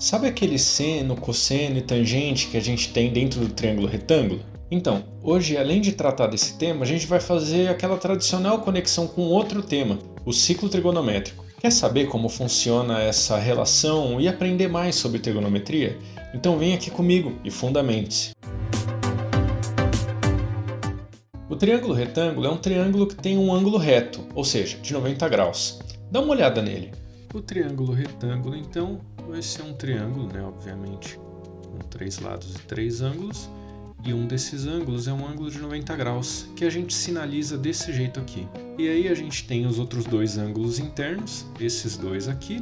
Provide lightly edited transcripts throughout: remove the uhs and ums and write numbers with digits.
Sabe aquele seno, cosseno e tangente que a gente tem dentro do triângulo retângulo? Então, hoje, além de tratar desse tema, a gente vai fazer aquela tradicional conexão com outro tema, o ciclo trigonométrico. Quer saber como funciona essa relação e aprender mais sobre trigonometria? Então vem aqui comigo e fundamente-se. O triângulo retângulo é um triângulo que tem um ângulo reto, ou seja, de 90 graus. Dá uma olhada nele. O triângulo retângulo, então, vai ser um triângulo, obviamente, com 3 lados e 3 ângulos. E um desses ângulos é um ângulo de 90 graus, que a gente sinaliza desse jeito aqui. E aí a gente tem os outros dois ângulos internos, esses dois aqui,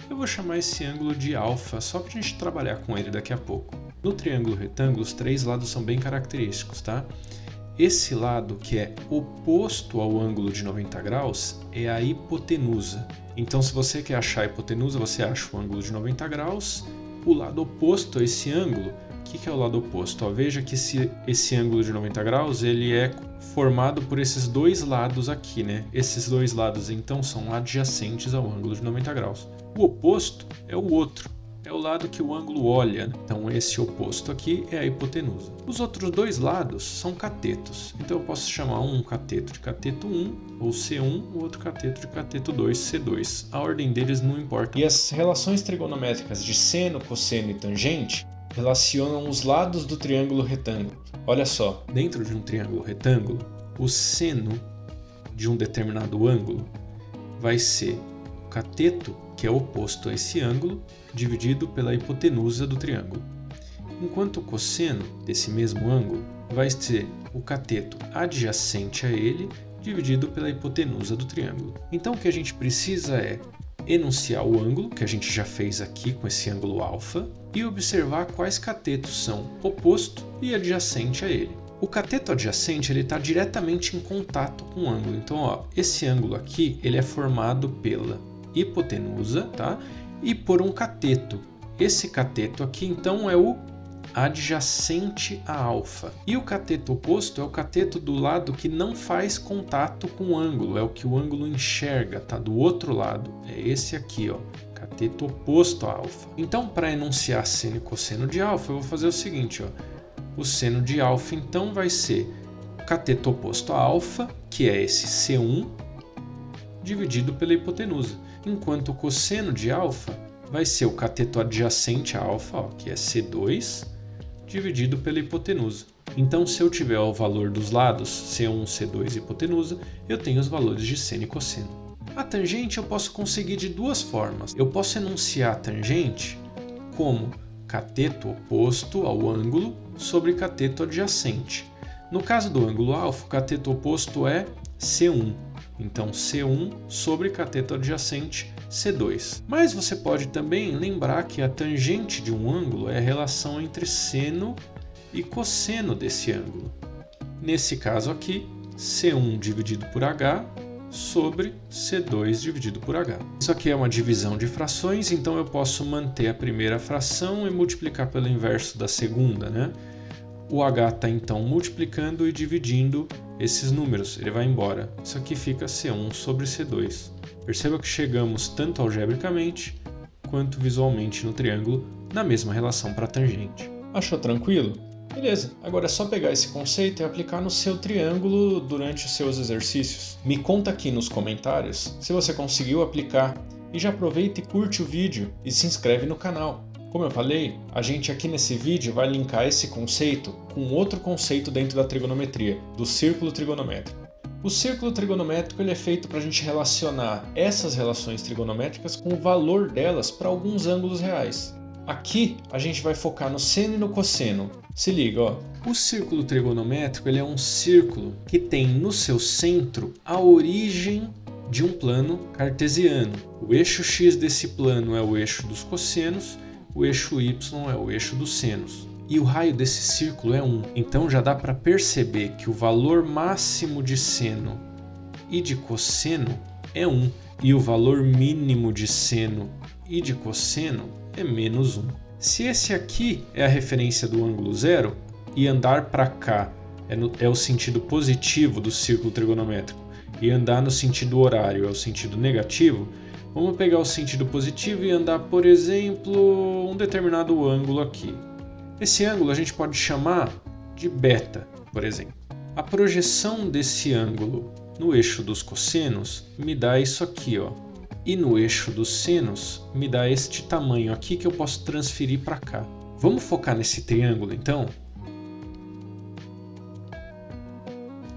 Eu vou chamar esse ângulo de alfa, só para a gente trabalhar com ele daqui a pouco. No triângulo retângulo, os 3 lados são bem característicos, tá? Esse lado, que é oposto ao ângulo de 90 graus, é a hipotenusa. Então, se você quer achar a hipotenusa, você acha o ângulo de 90 graus. O lado oposto a esse ângulo, o que é o lado oposto? Veja que esse ângulo de 90 graus ele é formado por esses dois lados aqui, Esses dois lados, então, são adjacentes ao ângulo de 90 graus. O oposto é o outro. É o lado que o ângulo olha, Então esse oposto aqui é a hipotenusa. Os outros dois lados são catetos, então eu posso chamar um cateto de cateto 1, ou C1, o outro cateto de cateto 2, C2. A ordem deles não importa. E as relações trigonométricas de seno, cosseno e tangente relacionam os lados do triângulo retângulo. Olha só, dentro de um triângulo retângulo, o seno de um determinado ângulo vai ser o cateto, que é oposto a esse ângulo, dividido pela hipotenusa do triângulo. Enquanto o cosseno desse mesmo ângulo vai ser o cateto adjacente a ele, dividido pela hipotenusa do triângulo. Então o que a gente precisa é enunciar o ângulo, que a gente já fez aqui com esse ângulo alfa, e observar quais catetos são oposto e adjacente a ele. O cateto adjacente está diretamente em contato com o ângulo. Então, esse ângulo aqui ele é formado pela hipotenusa, e por um cateto. Esse cateto aqui, então, é o adjacente a alfa. E o cateto oposto é o cateto do lado que não faz contato com o ângulo, é o que o ângulo enxerga, do outro lado. É esse aqui, cateto oposto a alfa. Então, para enunciar seno e cosseno de alfa, eu vou fazer o seguinte, O seno de alfa, então, vai ser o cateto oposto a alfa, que é esse C1, dividido pela hipotenusa. Enquanto o cosseno de alfa vai ser o cateto adjacente a alfa, que é C2, dividido pela hipotenusa. Então, se eu tiver o valor dos lados, C1, C2 e hipotenusa, eu tenho os valores de seno e cosseno. A tangente eu posso conseguir de duas formas. Eu posso enunciar a tangente como cateto oposto ao ângulo sobre cateto adjacente. No caso do ângulo alfa, o cateto oposto é C1. Então, C1 sobre cateto adjacente, C2. Mas você pode também lembrar que a tangente de um ângulo é a relação entre seno e cosseno desse ângulo. Nesse caso aqui, C1 dividido por H sobre C2 dividido por H. Isso aqui é uma divisão de frações, então eu posso manter a primeira fração e multiplicar pelo inverso da segunda, O H está então multiplicando e dividindo esses números, ele vai embora. Isso aqui fica C1 sobre C2. Perceba que chegamos tanto algebricamente quanto visualmente no triângulo na mesma relação para a tangente. Achou tranquilo? Beleza, agora é só pegar esse conceito e aplicar no seu triângulo durante os seus exercícios. Me conta aqui nos comentários se você conseguiu aplicar e já aproveita e curte o vídeo e se inscreve no canal. Como eu falei, a gente aqui nesse vídeo vai linkar esse conceito com outro conceito dentro da trigonometria, do círculo trigonométrico. O círculo trigonométrico ele é feito para a gente relacionar essas relações trigonométricas com o valor delas para alguns ângulos reais. Aqui a gente vai focar no seno e no cosseno. Se liga, O círculo trigonométrico ele é um círculo que tem no seu centro a origem de um plano cartesiano. O eixo x desse plano é o eixo dos cossenos, o eixo y é o eixo dos senos. E o raio desse círculo é 1. Então já dá para perceber que o valor máximo de seno e de cosseno é 1. E o valor mínimo de seno e de cosseno é menos 1. Se esse aqui é a referência do ângulo zero e andar para cá é o sentido positivo do círculo trigonométrico e andar no sentido horário é o sentido negativo, Vamos pegar o sentido positivo e andar, por exemplo, um determinado ângulo aqui. Esse ângulo a gente pode chamar de beta, por exemplo. A projeção desse ângulo no eixo dos cossenos me dá isso aqui, ó. E no eixo dos senos me dá este tamanho aqui que eu posso transferir para cá. Vamos focar nesse triângulo então?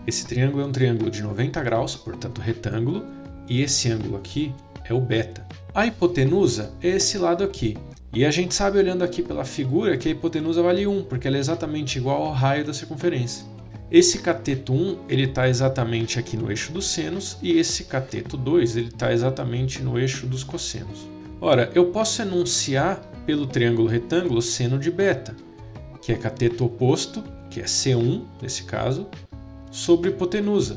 Esse triângulo é um triângulo de 90 graus, portanto retângulo, e esse ângulo aqui é o beta. A hipotenusa é esse lado aqui. E a gente sabe olhando aqui pela figura que a hipotenusa vale 1, porque ela é exatamente igual ao raio da circunferência. Esse cateto 1 ele está exatamente aqui no eixo dos senos e esse cateto 2 ele está exatamente no eixo dos cossenos. Ora, eu posso enunciar pelo triângulo retângulo seno de beta, que é cateto oposto, que é C1 nesse caso, sobre hipotenusa.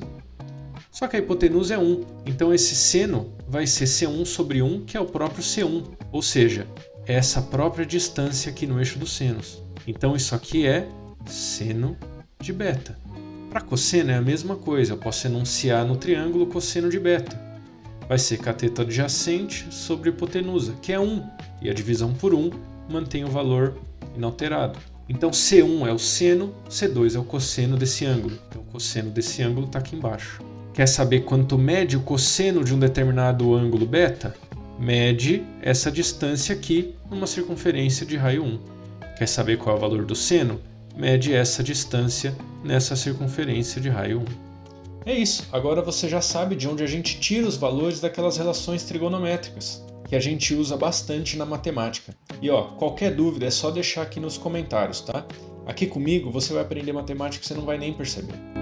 Só que a hipotenusa é 1, então esse seno vai ser C1 sobre 1, que é o próprio C1, ou seja, é essa própria distância aqui no eixo dos senos. Então isso aqui é seno de beta. Para cosseno é a mesma coisa, eu posso enunciar no triângulo cosseno de beta. Vai ser cateto adjacente sobre hipotenusa, que é 1, e a divisão por 1 mantém o valor inalterado. Então C1 é o seno, C2 é o cosseno desse ângulo. Então o cosseno desse ângulo está aqui embaixo. Quer saber quanto mede o cosseno de um determinado ângulo beta? Mede essa distância aqui numa circunferência de raio 1. Quer saber qual é o valor do seno? Mede essa distância nessa circunferência de raio 1. É isso, agora você já sabe de onde a gente tira os valores daquelas relações trigonométricas, que a gente usa bastante na matemática. E ó, qualquer dúvida é só deixar aqui nos comentários, tá? Aqui comigo você vai aprender matemática que você não vai nem perceber.